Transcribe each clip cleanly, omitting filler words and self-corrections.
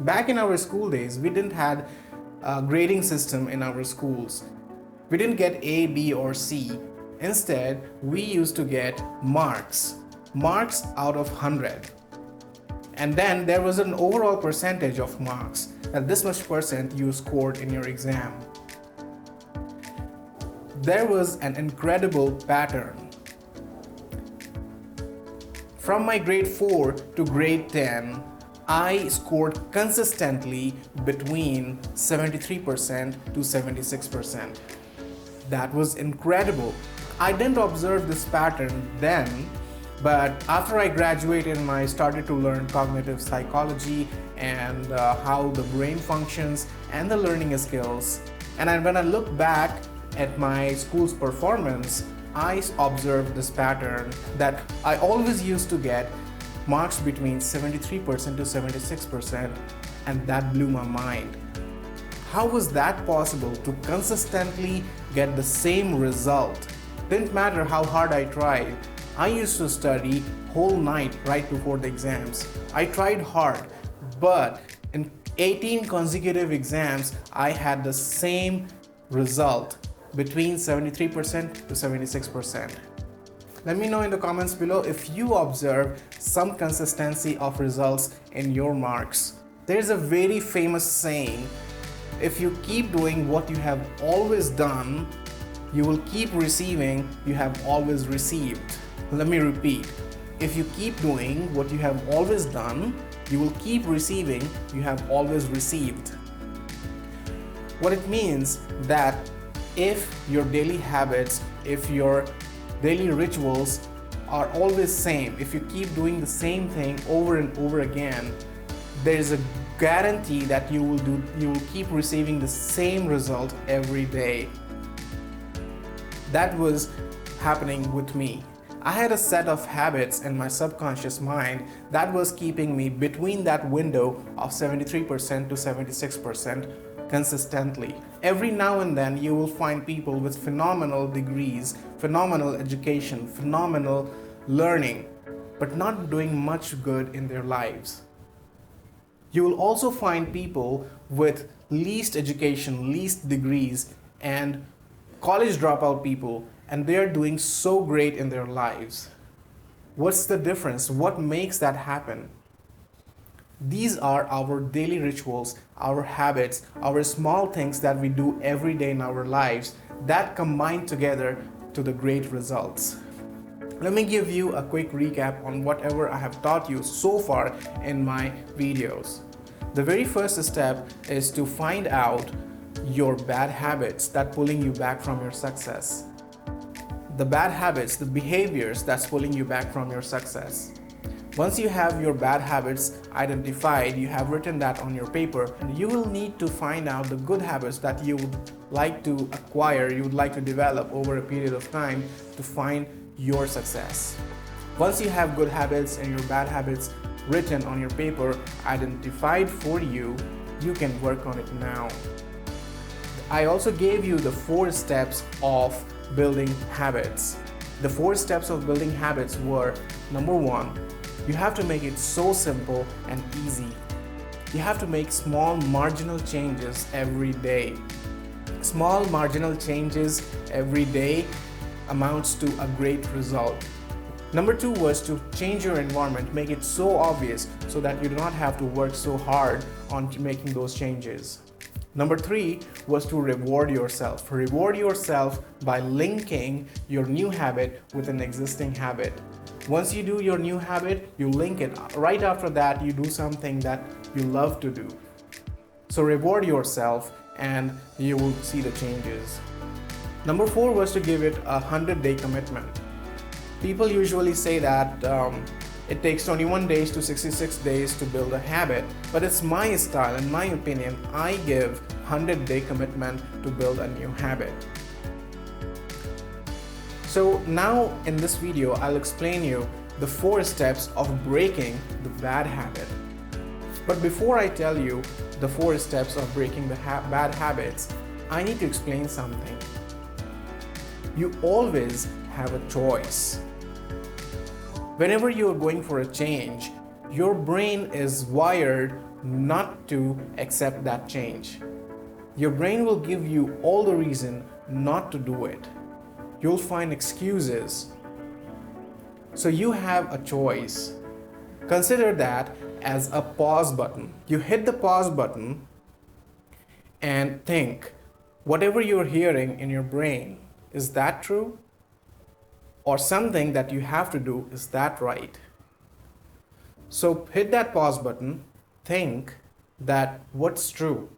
Back in our school days, we didn't had a grading system in our schools. We didn't get A, B, or C. Instead, we used to get marks out of 100. And then there was an overall percentage of marks, that this much percent you scored in your exam. There was an incredible pattern. From my grade 4 to grade 10, I scored consistently between 73% to 76%. That was incredible. I didn't observe this pattern then, but after I graduated and I started to learn cognitive psychology and how the brain functions and the learning skills, and when I look back at my school's performance, I observed this pattern that I always used to get marks between 73% to 76%, and that blew my mind. How was that possible to consistently get the same result? Didn't matter how hard I tried. I used to study whole night right before the exams. I tried hard, but in 18 consecutive exams, I had the same result between 73% to 76%. Let me know in the comments below if you observe some consistency of results in your marks. There's a very famous saying, if you keep doing what you have always done, you will keep receiving you have always received. Let me repeat. If you keep doing what you have always done, you will keep receiving you have always received. What it means that if your daily habits, if your daily rituals are always same, if you keep doing the same thing over and over again, there is a guarantee that you will keep receiving the same result every day. That was happening with me. I had a set of habits in my subconscious mind that was keeping me between that window of 73% to 76% consistently. Every now and then you will find people with phenomenal degrees, phenomenal education, phenomenal learning, but not doing much good in their lives. You will also find people with least education, least degrees, and college dropout people, and they are doing so great in their lives. What's the difference? What makes that happen? These are our daily rituals, our habits, our small things that we do every day in our lives that combine together to the great results. Let me give you a quick recap on whatever I have taught you so far in my videos. The very first step is to find out your bad habits that pulling you back from your success. The bad habits, the behaviors that's pulling you back from your success. Once you have your bad habits identified, you have written that on your paper, and you will need to find out the good habits that you would like to acquire, you would like to develop over a period of time to find your success. Once you have good habits and your bad habits written on your paper, identified for you, you can work on it now. I also gave you the 4 steps of building habits. The 4 steps of building habits were: number 1, you have to make it so simple and easy. You have to make small marginal changes every day. Small marginal changes every day amounts to a great result. Number 2 was to change your environment, make it so obvious so that you do not have to work so hard on making those changes. Number 3 was to reward yourself. Reward yourself by linking your new habit with an existing habit. Once you do your new habit, you link it. Right after that, you do something that you love to do. So reward yourself and you will see the changes. Number 4 was to give it a 100-day commitment. People usually say that it takes 21 days to 66 days to build a habit, but it's my style and my opinion. I give 100-day commitment to build a new habit. So now in this video, I'll explain you the 4 steps of breaking the bad habit. But before I tell you the 4 steps of breaking the bad habits, I need to explain something. You always have a choice. Whenever you are going for a change, your brain is wired not to accept that change. Your brain will give you all the reason not to do it. You'll find excuses. So you have a choice. Consider that as a pause button. You hit the pause button and think, whatever you're hearing in your brain, is that true? Or something that you have to do, is that right? So hit that pause button, think that what's true?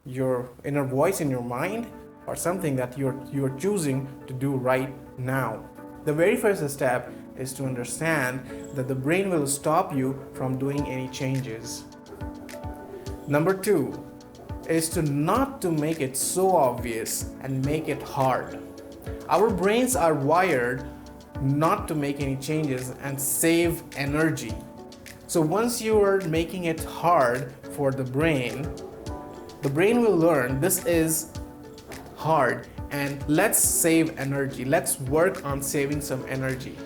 Your inner voice in your mind or something that you're choosing to do right now. The very first step is to understand that the brain will stop you from doing any changes. Number 2 is to not to make it so obvious and make it hard. Our brains are wired not to make any changes and save energy. So once you are making it hard for the brain will learn this is hard and let's save energy. Let's work on saving some energy.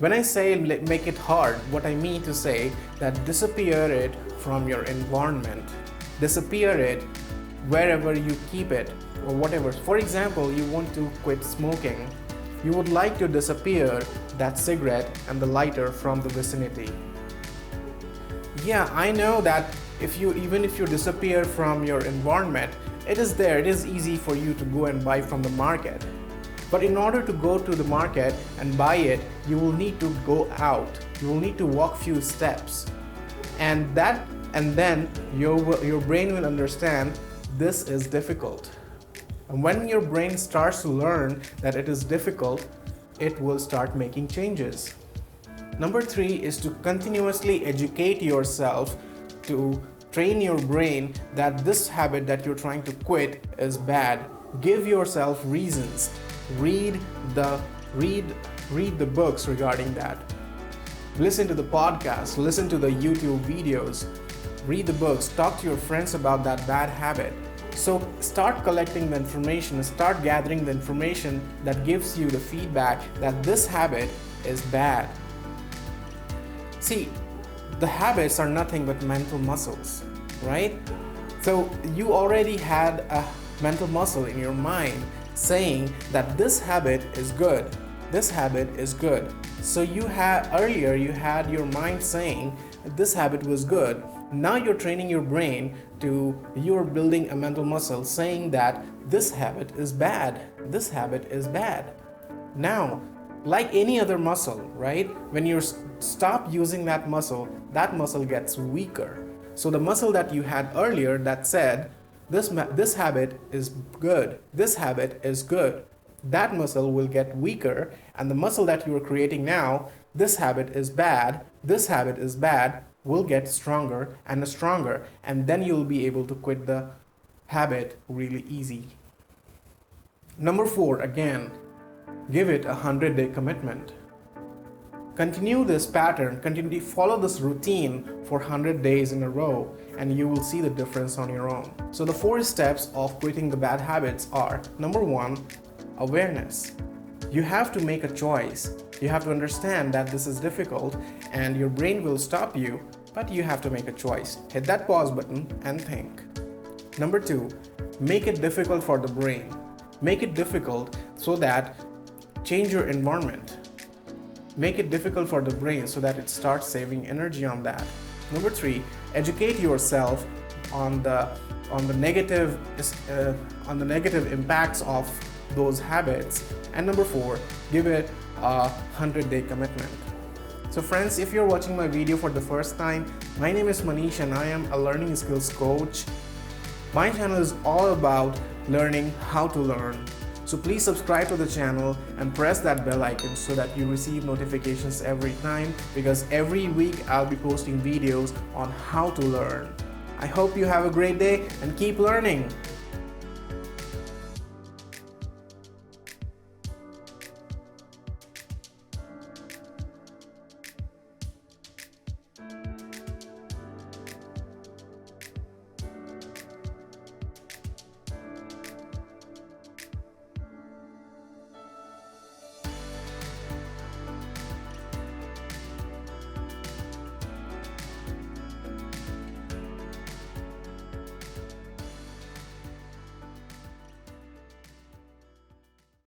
When I say make it hard, what I mean to say that disappear it from your environment. Disappear it wherever you keep it or whatever. For example, you want to quit smoking. You would like to disappear that cigarette and the lighter from the vicinity. Yeah, I know that even if you disappear from your environment, it is there. It is easy for you to go and buy from the market. But in order to go to the market and buy it, you will need to go out. You will need to walk few steps. And then your brain will understand this is difficult. And when your brain starts to learn that it is difficult, it will start making changes. Number 3 is to continuously educate yourself to train your brain that this habit that you're trying to quit is bad. Give yourself reasons. Read the books regarding that. Listen to the podcast, listen to the YouTube videos, read the books, talk to your friends about that bad habit. So start collecting the information, start gathering the information that gives you the feedback that this habit is bad. See, the habits are nothing but mental muscles, right? So you already had a mental muscle in your mind saying that this habit is good. This habit is good. So you had your mind saying that this habit was good. Now you're training your brain you're building a mental muscle saying that this habit is bad. This habit is bad. Now, like any other muscle, right? When you stop using that muscle gets weaker. So the muscle that you had earlier that said, this habit is good, this habit is good, that muscle will get weaker, and the muscle that you are creating now, this habit is bad, will get stronger, and then you'll be able to quit the habit really easy. Number 4, again, give it a 100-day commitment. Continue this pattern, follow this routine for 100 days in a row, and you will see the difference on your own. So the 4 steps of quitting the bad habits are: number 1, awareness. You have to make a choice. You have to understand that this is difficult and your brain will stop you, but you have to make a choice. Hit that pause button and think. Number 2, make it difficult for the brain. Make it difficult so that change your environment. Make it difficult for the brain so that it starts saving energy on that. Number 3, educate yourself on the negative impacts of those habits. And number 4, give it a 100-day commitment. So friends, if you're watching my video for the first time, my name is Manish and I am a learning skills coach. My channel is all about learning how to learn. So please subscribe to the channel and press that bell icon so that you receive notifications every time, because every week I'll be posting videos on how to learn. I hope you have a great day and keep learning.